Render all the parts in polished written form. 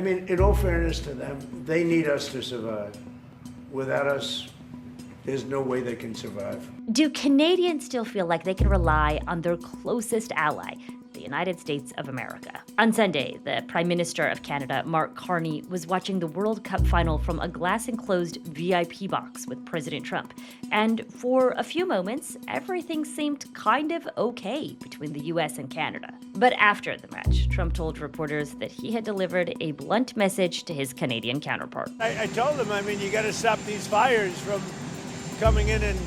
I mean, in all fairness to them, they need us to survive. Without us, there's no way they can survive. Do Canadians still feel like they can rely on their closest ally, the United States of America? On Sunday, the Prime Minister of Canada, Mark Carney, was watching the World Cup final from a glass-enclosed VIP box with President Trump. And for a few moments, everything seemed kind of okay between the U.S. and Canada. But after the match, Trump told reporters that he had delivered a blunt message to his Canadian counterpart. I told him, you got to stop these fires from coming in and,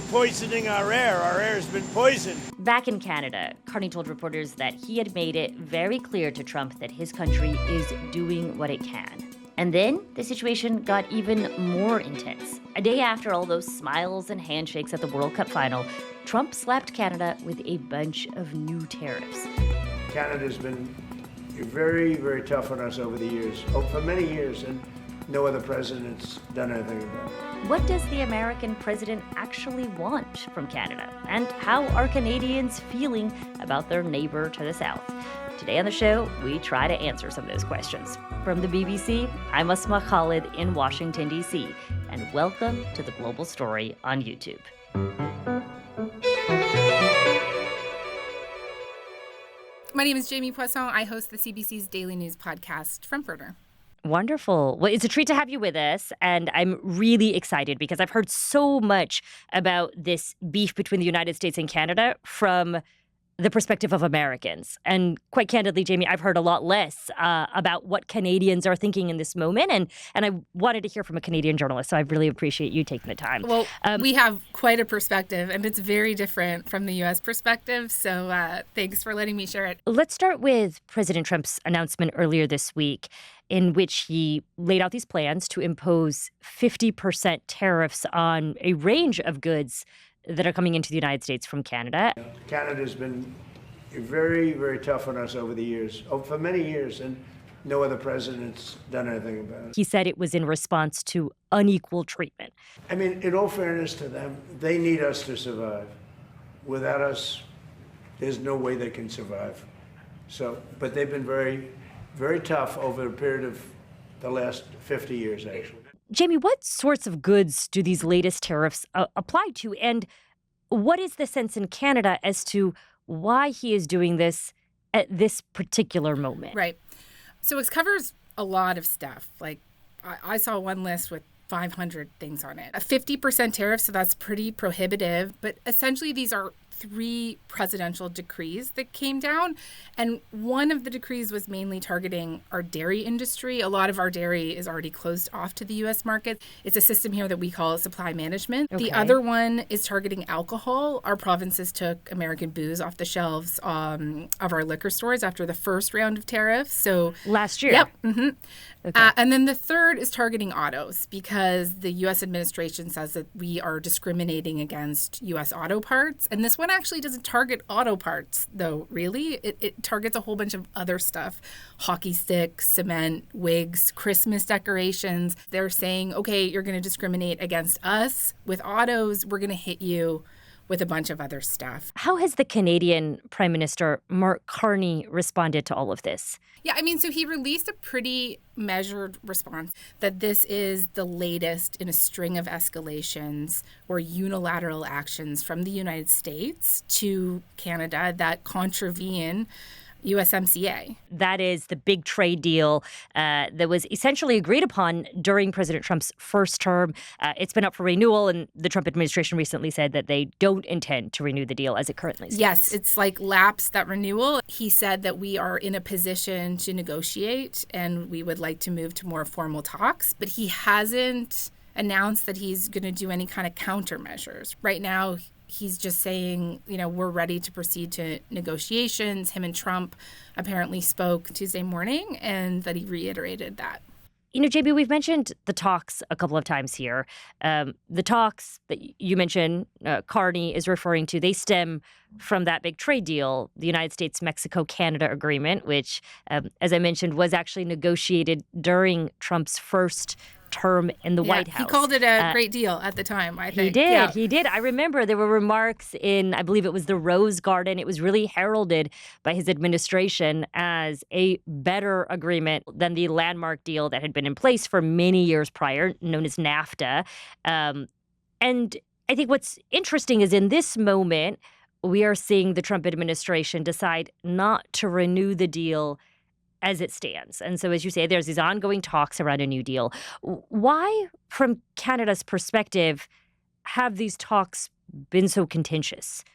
poisoning our air. Our air's been poisoned. Back in Canada, Carney told reporters that he had made it very clear to Trump that his country is doing what it can. And then the situation got even more intense. A day after all those smiles and handshakes at the World Cup final, Trump slapped Canada with a bunch of new tariffs. Canada's been very, very tough on us over the years, for many years, and no other president's done anything about it. What does the American president actually want from Canada? And how are Canadians feeling about their neighbor to the south? Today on the show, we try to answer some of those questions. From the BBC, I'm Asma Khalid in Washington, D.C., and welcome to The Global Story on YouTube. My name is Jayme Poisson. I host the CBC's daily news podcast, Frontburner. Wonderful. Well, it's a treat to have you with us, and I'm really excited because I've heard so much about this beef between the United States and Canada from the perspective of Americans. And quite candidly, Jayme, I've heard a lot less about what Canadians are thinking in this moment, and I wanted to hear from a Canadian journalist, so I really appreciate you taking the time. Well, we have quite a perspective, and it's very different from the U.S. perspective, so thanks for letting me share it. Let's start with President Trump's announcement earlier this week, in which he laid out these plans to impose 50% tariffs on a range of goods that are coming into the United States from Canada. Canada's been very, very tough on us over the years, for many years, and no other president's done anything about it. He said it was in response to unequal treatment. I mean, in all fairness to them, they need us to survive. Without us, there's no way they can survive. But they've been very, very tough over a period of the last 50 years, actually. Jayme, what sorts of goods do these latest tariffs apply to? And what is the sense in Canada as to why he is doing this at this particular moment? Right. So it covers a lot of stuff. Like I saw one list with 500 things on it. A 50% tariff, so that's pretty prohibitive. But essentially, these are 3 presidential decrees that came down. And one of the decrees was mainly targeting our dairy industry. A lot of our dairy is already closed off to the U.S. market. It's a system here that we call supply management. Okay. The other one is targeting alcohol. Our provinces took American booze off the shelves of our liquor stores after the first round of tariffs. So last year? Yep. Mm-hmm. Okay. And then the third is targeting autos because the U.S. administration says that we are discriminating against U.S. auto parts. And this one actually doesn't target auto parts, though, really. It targets a whole bunch of other stuff. Hockey sticks, cement, wigs, Christmas decorations. They're saying, okay, you're going to discriminate against us with autos. We're going to hit you with a bunch of other stuff. How has the Canadian Prime Minister, Mark Carney, responded to all of this? Yeah, so he released a pretty measured response that this is the latest in a string of escalations or unilateral actions from the United States to Canada that contravene USMCA. That is the big trade deal that was essentially agreed upon during President Trump's first term. It's been up for renewal, and the Trump administration recently said that they don't intend to renew the deal as it currently stands. Yes, it's like lapsed that renewal. He said that we are in a position to negotiate, and we would like to move to more formal talks, but he hasn't announced that he's going to do any kind of countermeasures. Right now, he's just saying, we're ready to proceed to negotiations. Him and Trump apparently spoke Tuesday morning, and that he reiterated that. Jayme, we've mentioned the talks a couple of times here. The talks that you mentioned, Carney is referring to, they stem from that big trade deal, the United States-Mexico-Canada agreement, which, as I mentioned, was actually negotiated during Trump's first term in the White House. He called it a great deal at the time, I think. He did. I remember there were remarks in, I believe it was the Rose Garden. It was really heralded by his administration as a better agreement than the landmark deal that had been in place for many years prior, known as NAFTA. And I think what's interesting is in this moment, we are seeing the Trump administration decide not to renew the deal as it stands. And so, as you say, there's these ongoing talks around a new deal. Why, from Canada's perspective, have these talks been so contentious?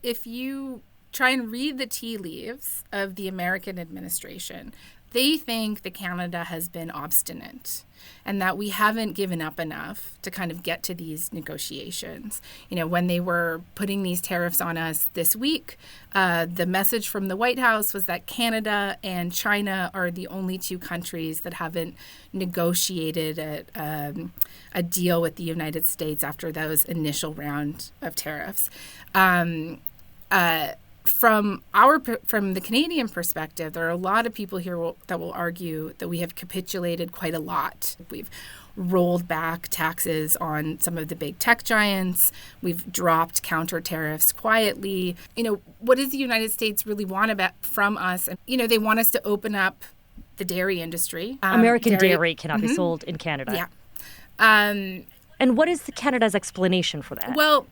If you try and read the tea leaves of the American administration, they think that Canada has been obstinate and that we haven't given up enough to kind of get to these negotiations. You know, when they were putting these tariffs on us this week, the message from the White House was that Canada and China are the only two countries that haven't negotiated a deal with the United States after those initial round of tariffs. From the Canadian perspective, there are a lot of people here that will argue that we have capitulated quite a lot. We've rolled back taxes on some of the big tech giants. We've dropped counter tariffs quietly. You know, what does the United States really want from us? And, you know, they want us to open up the dairy industry. American dairy cannot be sold in Canada. Yeah. And what is Canada's explanation for that? Well,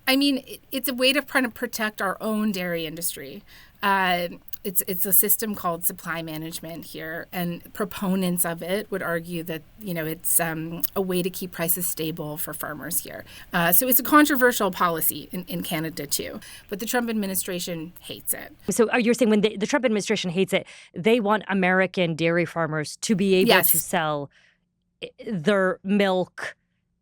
I mean, it's a way to kind of protect our own dairy industry. It's a system called supply management here, and proponents of it would argue that, you know, it's a way to keep prices stable for farmers here. So it's a controversial policy in Canada, too. But the Trump administration hates it. So you're saying when the Trump administration hates it, they want American dairy farmers to be able to sell their milk,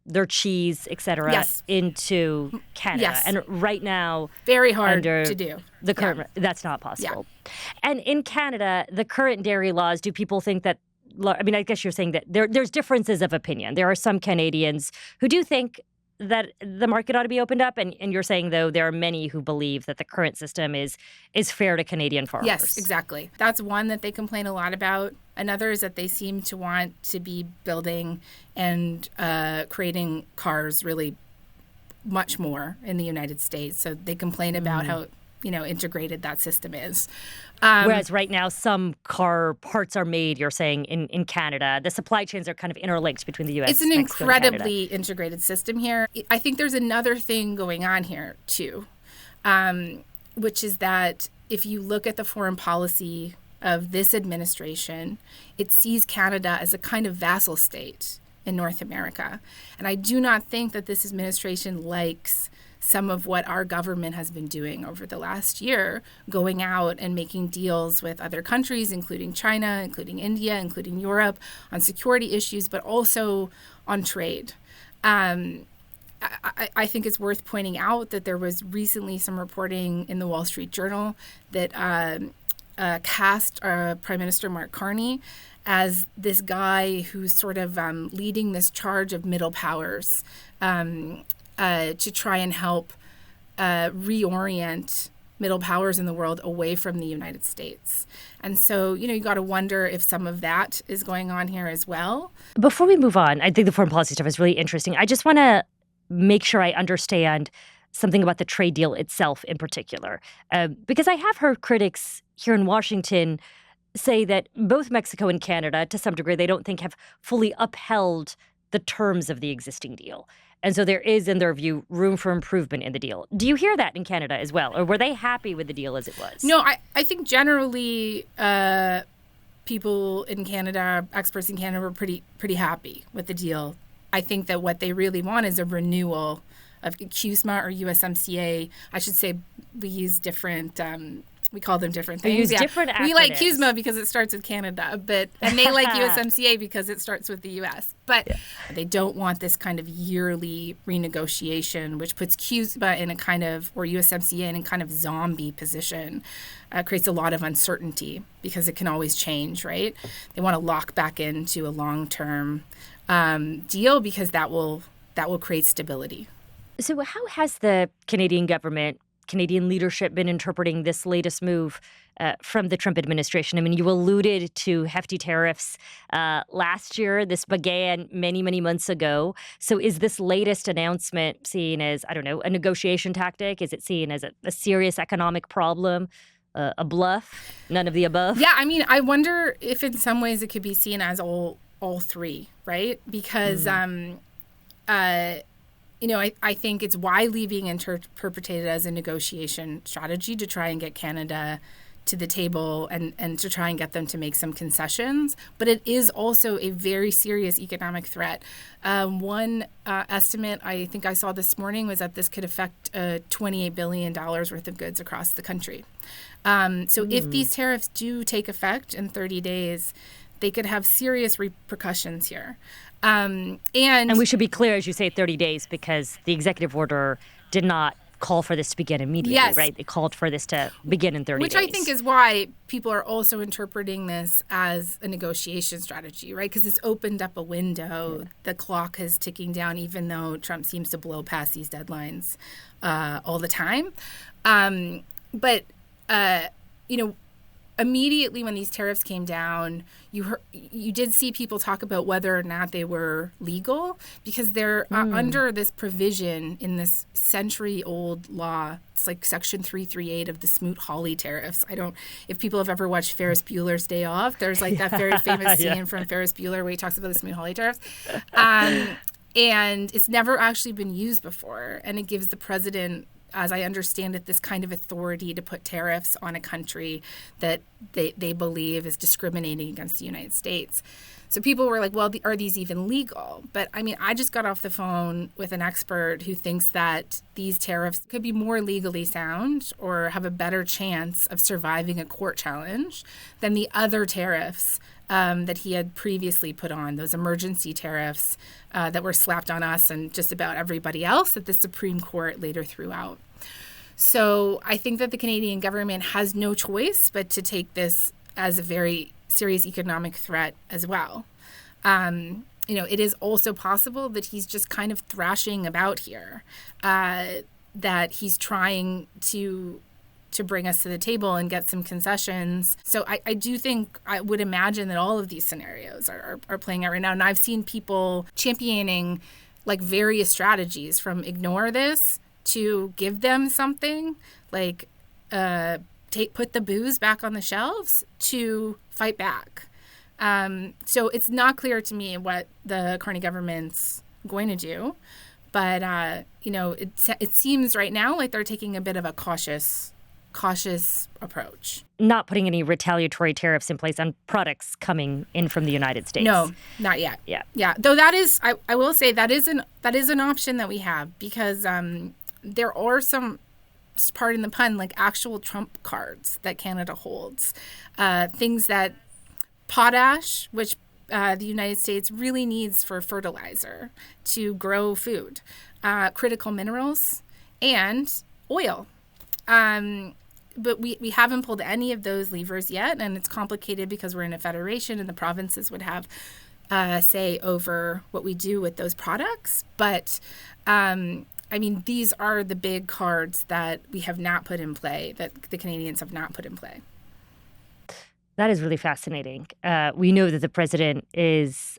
their cheese, et cetera, into Canada. Yes. And right now, very hard to do. The current, that's not possible. Yeah. And in Canada, the current dairy laws, do people think that, I mean, I guess you're saying that there's differences of opinion. There are some Canadians who do think that the market ought to be opened up. And you're saying, though, there are many who believe that the current system is fair to Canadian farmers. Yes, exactly. That's one that they complain a lot about. Another is that they seem to want to be building and creating cars really much more in the United States. So they complain about how, you know, integrated that system is. Whereas right now, some car parts are made, you're saying, in Canada. The supply chains are kind of interlinked between the U.S. It's an incredibly integrated system here. I think there's another thing going on here, too, which is that if you look at the foreign policy of this administration, it sees Canada as a kind of vassal state in North America. And I do not think that this administration likes some of what our government has been doing over the last year, going out and making deals with other countries, including China, including India, including Europe, on security issues, but also on trade. I think it's worth pointing out that there was recently some reporting in the Wall Street Journal that cast Prime Minister Mark Carney as this guy who's sort of leading this charge of middle powers to try and help reorient middle powers in the world away from the United States. And so, you know, you got to wonder if some of that is going on here as well. Before we move on, I think the foreign policy stuff is really interesting. I just want to make sure I understand something about the trade deal itself in particular, because I have heard critics here in Washington say that both Mexico and Canada, to some degree, they don't think have fully upheld the terms of the existing deal. And so there is, in their view, room for improvement in the deal. Do you hear that in Canada as well? Or were they happy with the deal as it was? No, I think generally people in Canada, experts in Canada, were pretty happy with the deal. I think that what they really want is a renewal of CUSMA or USMCA. I should say we use different we call them different things. We use different acronyms. We like CUSMA because it starts with Canada, and they like USMCA because it starts with the U.S. But they don't want this kind of yearly renegotiation, which puts CUSMA in a kind of, or USMCA in a kind of zombie position. Creates a lot of uncertainty because it can always change, right? They want to lock back into a long-term deal because that will create stability. So how has the Canadian government Canadian leadership been interpreting this latest move from the Trump administration? I mean, you alluded to hefty tariffs last year. This began many, many months ago. So is this latest announcement seen as, I don't know, a negotiation tactic? Is it seen as a serious economic problem? A bluff? None of the above? Yeah, I mean, I wonder if in some ways it could be seen as all three, right? Because, I think it's widely being interpreted as a negotiation strategy to try and get Canada to the table and to try and get them to make some concessions. But it is also a very serious economic threat. One estimate I think I saw this morning was that this could affect $28 billion worth of goods across the country. So if these tariffs do take effect in 30 days, they could have serious repercussions here. And we should be clear, as you say, 30 days, because the executive order did not call for this to begin immediately, yes. right? They called for this to begin in 30 Which days. I think is why people are also interpreting this as a negotiation strategy, right? Because it's opened up a window. Yeah. The clock is ticking down, even though Trump seems to blow past these deadlines all the time. But immediately when these tariffs came down, you did see people talk about whether or not they were legal, because they're under this provision in this century-old law. It's like Section 338 of the Smoot-Hawley tariffs. If people have ever watched Ferris Bueller's Day Off, there's like that very famous scene from Ferris Bueller where he talks about the Smoot-Hawley tariffs. And it's never actually been used before. And it gives the president, as I understand it, this kind of authority to put tariffs on a country that they believe is discriminating against the United States. So people were like, well, are these even legal? But I mean, I just got off the phone with an expert who thinks that these tariffs could be more legally sound or have a better chance of surviving a court challenge than the other tariffs that he had previously put on, those emergency tariffs that were slapped on us and just about everybody else that the Supreme Court later threw out. So I think that the Canadian government has no choice but to take this as a very serious economic threat as well. It is also possible that he's just kind of thrashing about here, that he's trying to bring us to the table and get some concessions. So I do think, I would imagine that all of these scenarios are playing out right now. And I've seen people championing like various strategies, from ignore this to give them something, like put the booze back on the shelves, to fight back. So it's not clear to me what the Carney government's going to do. But, it seems right now like they're taking a bit of a cautious approach. Not putting any retaliatory tariffs in place on products coming in from the United States. No, not yet. Yeah. Though that is, I will say that is an option that we have, because there are some, pardon the pun, like actual Trump cards that Canada holds. Things that potash, which the United States really needs for fertilizer to grow food, critical minerals, and oil. But we haven't pulled any of those levers yet, and it's complicated because we're in a federation and the provinces would have say over what we do with those products. But, these are the big cards that we have not put in play, that the Canadians have not put in play. That is really fascinating. We know that the president is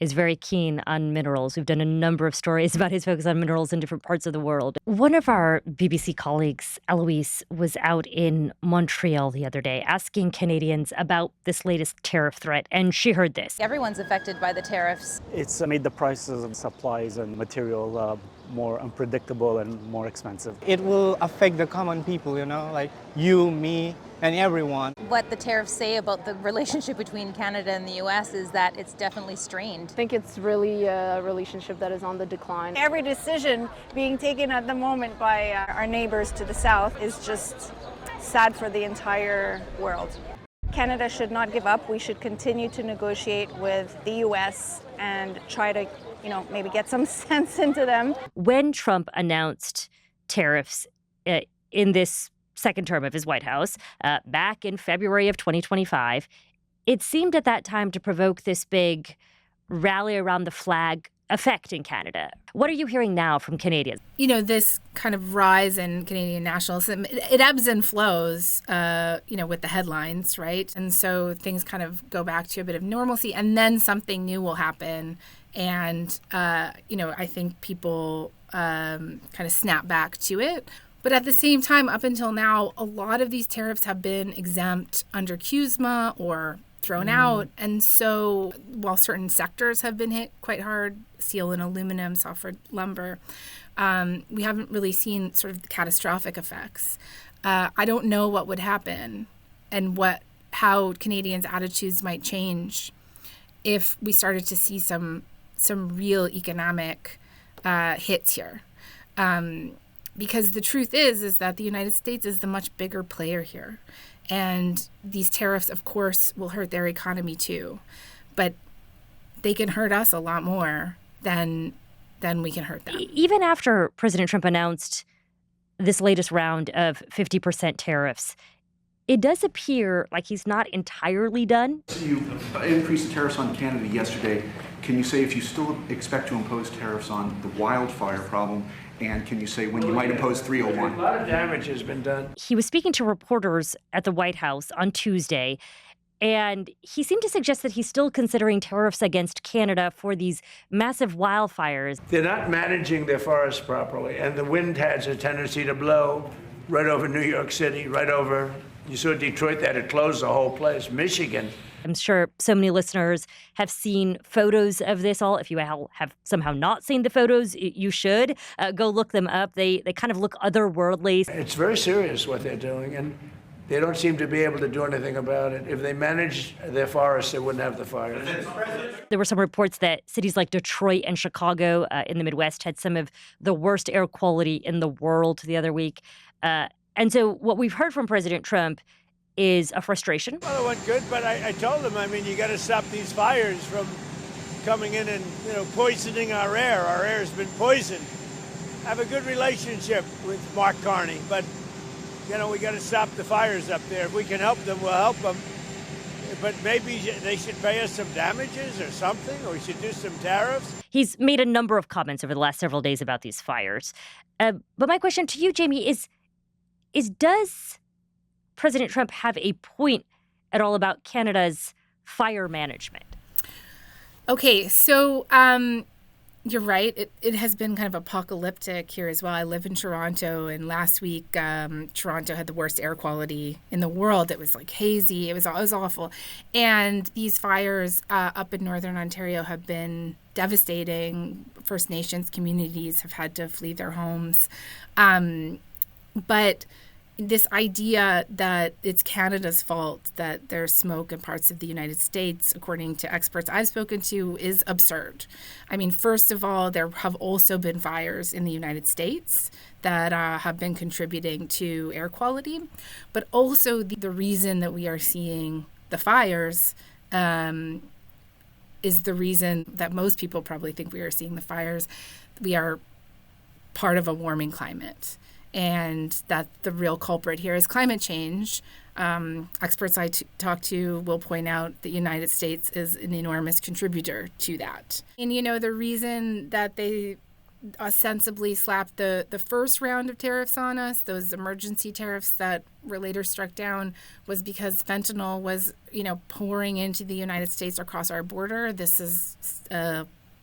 very keen on minerals. We've done a number of stories about his focus on minerals in different parts of the world. One of our BBC colleagues, Eloise, was out in Montreal the other day asking Canadians about this latest tariff threat, and she heard this. Everyone's affected by the tariffs. It's made the prices of supplies and material more unpredictable and more expensive. It will affect the common people, like you, me, and everyone. What the tariffs say about the relationship between Canada and the U.S. is that it's definitely strained. I think it's really a relationship that is on the decline. Every decision being taken at the moment by our neighbors to the south is just sad for the entire world. Canada should not give up. We should continue to negotiate with the U.S. and try to, maybe get some sense into them. When Trump announced tariffs in this second term of his White House back in February of 2025, it seemed at that time to provoke this big rally around the flag effect in Canada. What are you hearing now from Canadians? You know, this kind of rise in Canadian nationalism, it ebbs and flows, with the headlines, right? And so things kind of go back to a bit of normalcy, and then something new will happen. And, I think people kind of snap back to it. But at the same time, up until now, a lot of these tariffs have been exempt under CUSMA or thrown out. And so while certain sectors have been hit quite hard, steel and aluminum, softwood lumber, we haven't really seen sort of the catastrophic effects. I don't know what would happen and how Canadians' attitudes might change if we started to see some real economic hits here. Because the truth is that the United States is the much bigger player here. And these tariffs, of course, will hurt their economy too. But they can hurt us a lot more than we can hurt them. Even after President Trump announced this latest round of 50% tariffs, it does appear like he's not entirely done. You increased the tariffs on Canada yesterday. Can you say if you still expect to impose tariffs on the wildfire problem? And can you say when you might impose 301? A lot of damage has been done. He was speaking to reporters at the White House on Tuesday, and he seemed to suggest that he's still considering tariffs against Canada for these massive wildfires. They're not managing their forests properly, and the wind has a tendency to blow right over New York City, right over, you saw Detroit, that had closed the whole place, Michigan. I'm sure so many listeners have seen photos of this all. If you have somehow not seen the photos, you should. Go look them up. They kind of look otherworldly. It's very serious what they're doing, and they don't seem to be able to do anything about it. If they managed their forests, they wouldn't have the fires. There were some reports that cities like Detroit and Chicago in the Midwest had some of the worst air quality in the world the other week. And so what we've heard from President Trump is a frustration. Well, it went good, but I told them, you got to stop these fires from coming in and, poisoning our air. Our air has been poisoned. I have a good relationship with Mark Carney, but, we got to stop the fires up there. If we can help them, we'll help them. But maybe they should pay us some damages or something, or we should do some tariffs. He's made a number of comments over the last several days about these fires. But my question to you, Jayme, is does President Trump have a point at all about Canada's fire management? Okay, so you're right. It has been kind of apocalyptic here as well. I live in Toronto, and last week Toronto had the worst air quality in the world. It was like hazy. It was awful. And these fires up in northern Ontario have been devastating. First Nations communities have had to flee their homes. But this idea that it's Canada's fault that there's smoke in parts of the United States, according to experts I've spoken to, is absurd. First of all, there have also been fires in the United States that have been contributing to air quality. But also the reason that we are seeing the fires is the reason that most people probably think we are seeing the fires. We are part of a warming climate. And that the real culprit here is climate change. Experts I talk to will point out the United States is an enormous contributor to that. And, the reason that they ostensibly slapped the first round of tariffs on us, those emergency tariffs that were later struck down, was because fentanyl was, pouring into the United States across our border. This is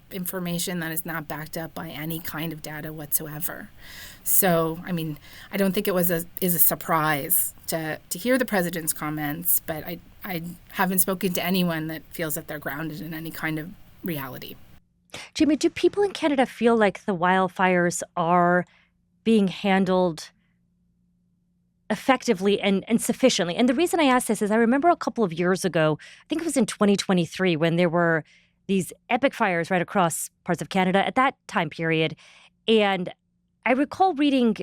information that is not backed up by any kind of data whatsoever. So, I don't think it is a surprise to hear the president's comments, but I haven't spoken to anyone that feels that they're grounded in any kind of reality. Jayme, do people in Canada feel like the wildfires are being handled effectively and sufficiently? And the reason I ask this is I remember a couple of years ago, I think it was in 2023, when there were these epic fires right across parts of Canada at that time period. And I recall reading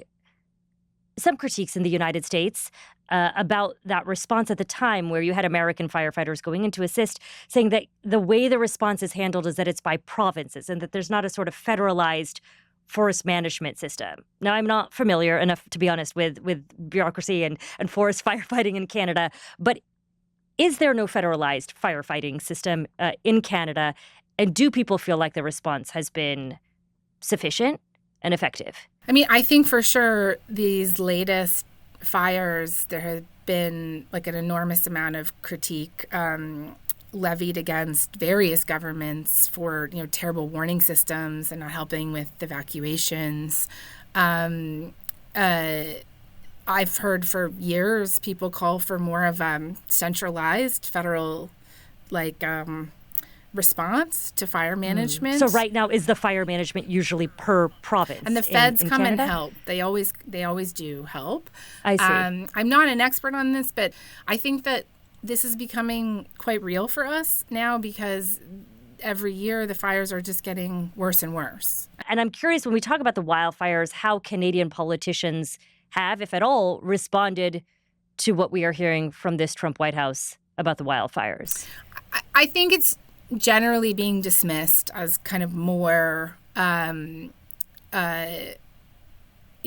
some critiques in the United States about that response at the time, where you had American firefighters going in to assist, saying that the way the response is handled is that it's by provinces and that there's not a sort of federalized forest management system. Now, I'm not familiar enough, to be honest, with bureaucracy and forest firefighting in Canada, but is there no federalized firefighting system in Canada? And do people feel like the response has been sufficient and effective? I mean, I think for sure these latest fires, there has been like an enormous amount of critique levied against various governments for, terrible warning systems and not helping with evacuations. I've heard for years people call for more of centralized federal response to fire management. So right now, is the fire management usually per province? And the feds in come Canada? and help. They always do help. I see. I'm not an expert on this, but I think that this is becoming quite real for us now because every year the fires are just getting worse and worse. And I'm curious, when we talk about the wildfires, how Canadian politicians have, if at all, responded to what we are hearing from this Trump White House about the wildfires. I think it's generally being dismissed as kind of more,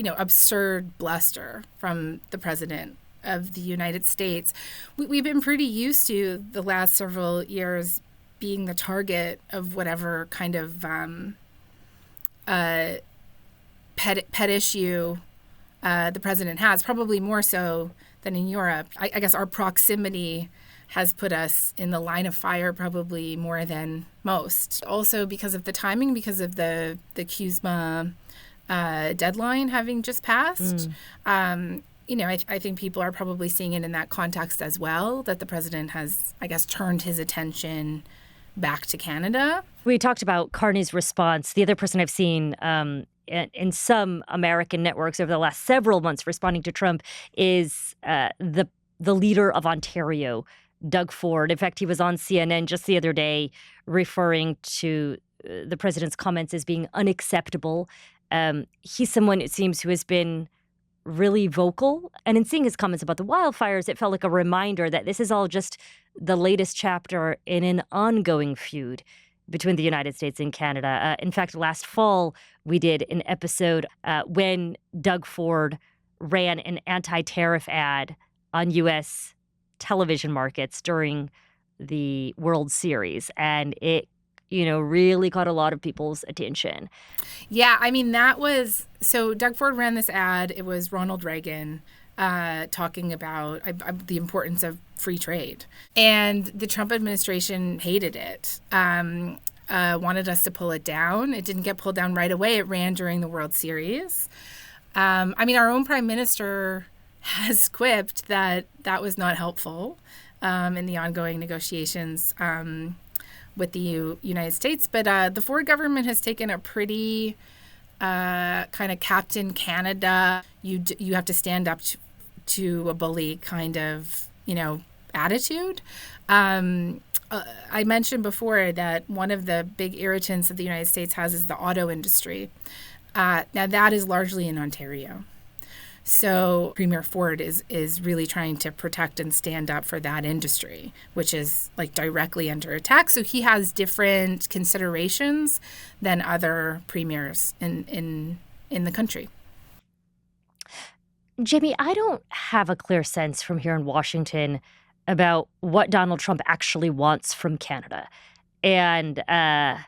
absurd bluster from the president of the United States. We've been pretty used to the last several years being the target of whatever kind of pet issue the president has, probably more so than in Europe. I guess our proximity has put us in the line of fire probably more than most. Also because of the timing, because of the CUSMA deadline having just passed. I think people are probably seeing it in that context as well, that the president has, I guess, turned his attention back to Canada. We talked about Carney's response. The other person I've seen in some American networks over the last several months responding to Trump is the leader of Ontario, Doug Ford. In fact, he was on CNN just the other day referring to the president's comments as being unacceptable. He's someone, it seems, who has been really vocal. And in seeing his comments about the wildfires, it felt like a reminder that this is all just the latest chapter in an ongoing feud between the United States and Canada. In fact, last fall, we did an episode when Doug Ford ran an anti-tariff ad on U.S. television markets during the World Series. And it, really caught a lot of people's attention. Yeah, I mean, so Doug Ford ran this ad. It was Ronald Reagan talking about the importance of free trade. And the Trump administration hated it, wanted us to pull it down. It didn't get pulled down right away. It ran during the World Series. Our own prime minister has quipped that was not helpful in the ongoing negotiations with the United States. But the Ford government has taken a pretty kind of Captain Canada, you have to stand up to a bully kind of, attitude. I mentioned before that one of the big irritants that the United States has is the auto industry. Now that is largely in Ontario. So Premier Ford is really trying to protect and stand up for that industry, which is directly under attack. So he has different considerations than other premiers in the country. Jayme, I don't have a clear sense from here in Washington about what Donald Trump actually wants from Canada. And I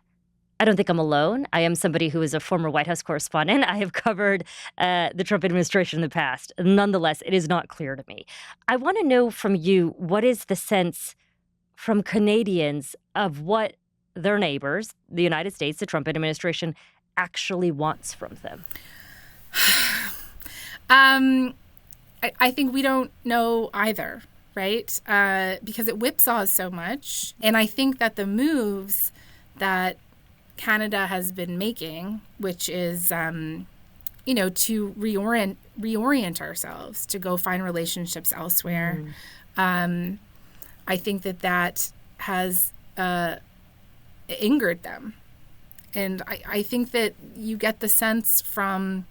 don't think I'm alone. I am somebody who is a former White House correspondent. I have covered the Trump administration in the past. Nonetheless, it is not clear to me. I want to know from you, what is the sense from Canadians of what their neighbors, the United States, the Trump administration, actually wants from them? I think we don't know either, right? Because it whipsaws so much. And I think that the moves that Canada has been making, which is, to reorient ourselves, to go find relationships elsewhere. I think that has angered them. And I think that you get the sense from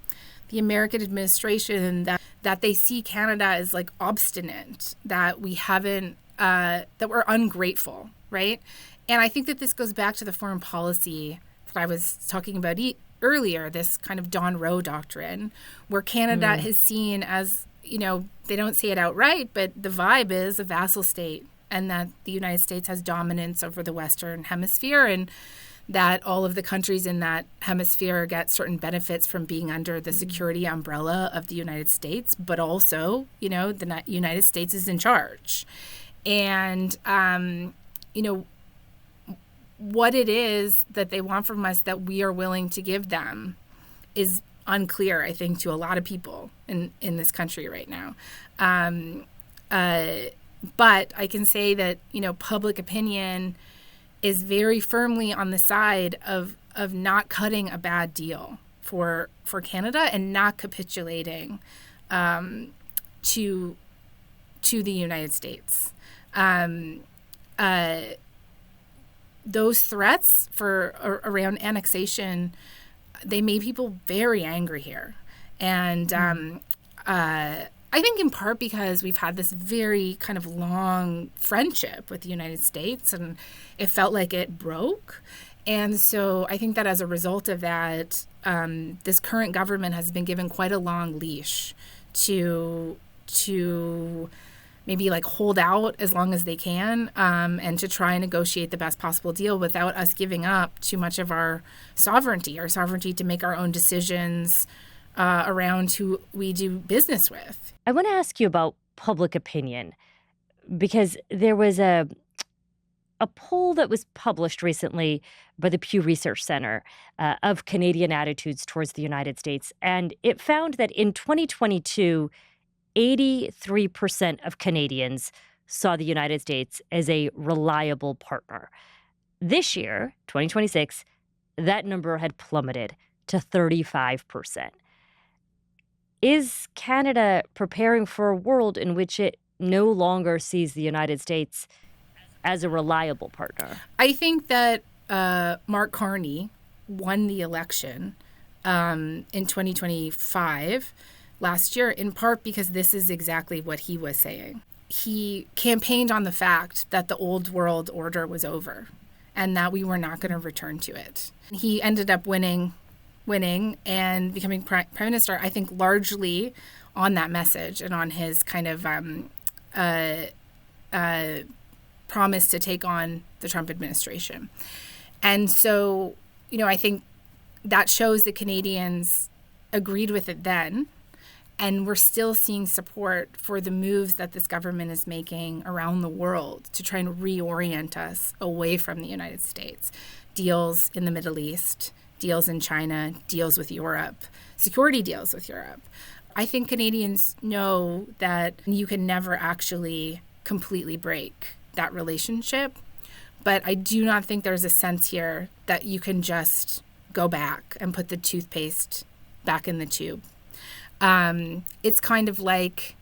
the American administration that they see Canada as obstinate, that we haven't, that we're ungrateful, right? And I think that this goes back to the foreign policy that I was talking about earlier, this kind of Don Rowe doctrine, where Canada is seen as, they don't say it outright, but the vibe is a vassal state and that the United States has dominance over the Western Hemisphere, and that all of the countries in that hemisphere get certain benefits from being under the security umbrella of the United States, but also, the United States is in charge. And, what it is that they want from us that we are willing to give them is unclear, I think, to a lot of people in this country right now. But I can say that, public opinion is very firmly on the side of not cutting a bad deal for Canada and not capitulating to the United States. Those threats around annexation, they made people very angry here. And I think in part because we've had this very kind of long friendship with the United States, and it felt like it broke. And so I think that as a result of that, this current government has been given quite a long leash to maybe hold out as long as they can, and to try and negotiate the best possible deal without us giving up too much of our sovereignty to make our own decisions around who we do business with. I want to ask you about public opinion, because there was a poll that was published recently by the Pew Research Center of Canadian attitudes towards the United States, and it found that in 2022, 83% of Canadians saw the United States as a reliable partner. This year, 2026, that number had plummeted to 35%. Is Canada preparing for a world in which it no longer sees the United States as a reliable partner? I think that Mark Carney won the election in 2025 last year, in part because this is exactly what he was saying. He campaigned on the fact that the old world order was over and that we were not going to return to it. He ended up winning and becoming prime minister, I think largely on that message and on his kind of promise to take on the Trump administration. And so, I think that shows that Canadians agreed with it then. And we're still seeing support for the moves that this government is making around the world to try and reorient us away from the United States. Deals in the Middle East, deals in China, deals with Europe, security deals with Europe. I think Canadians know that you can never actually completely break that relationship. But I do not think there's a sense here that you can just go back and put the toothpaste back in the tube. It's kind of like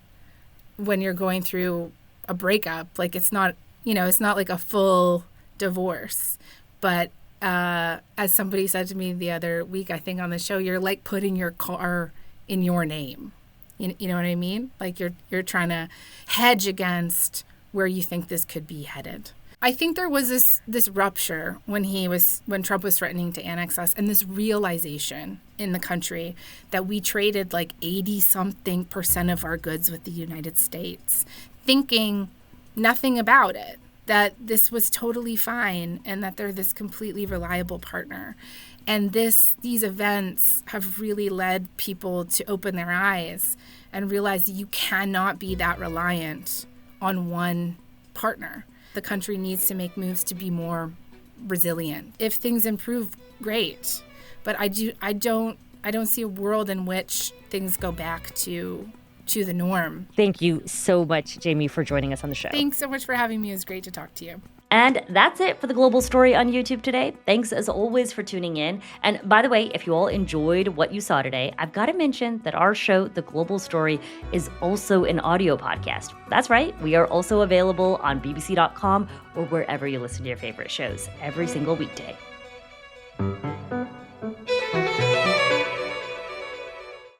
when you're going through a breakup, it's not like a full divorce. But as somebody said to me the other week, I think on the show, you're like putting your car in your name. You know what I mean? Like you're trying to hedge against where you think this could be headed. I think there was this rupture when Trump was threatening to annex us, and this realization in the country that we traded 80-something% of our goods with the United States, thinking nothing about it, that this was totally fine and that they're this completely reliable partner. And these events have really led people to open their eyes and realize that you cannot be that reliant on one partner. The country needs to make moves to be more resilient. If things improve, great. But I don't see a world in which things go back to the norm. Thank you so much, Jayme, for joining us on the show. Thanks so much for having me. It was great to talk to you. And that's it for the Global Story on YouTube today. Thanks as always for tuning in. And by the way, if you all enjoyed what you saw today, I've got to mention that our show, The Global Story, is also an audio podcast. That's right. We are also available on bbc.com or wherever you listen to your favorite shows every single weekday.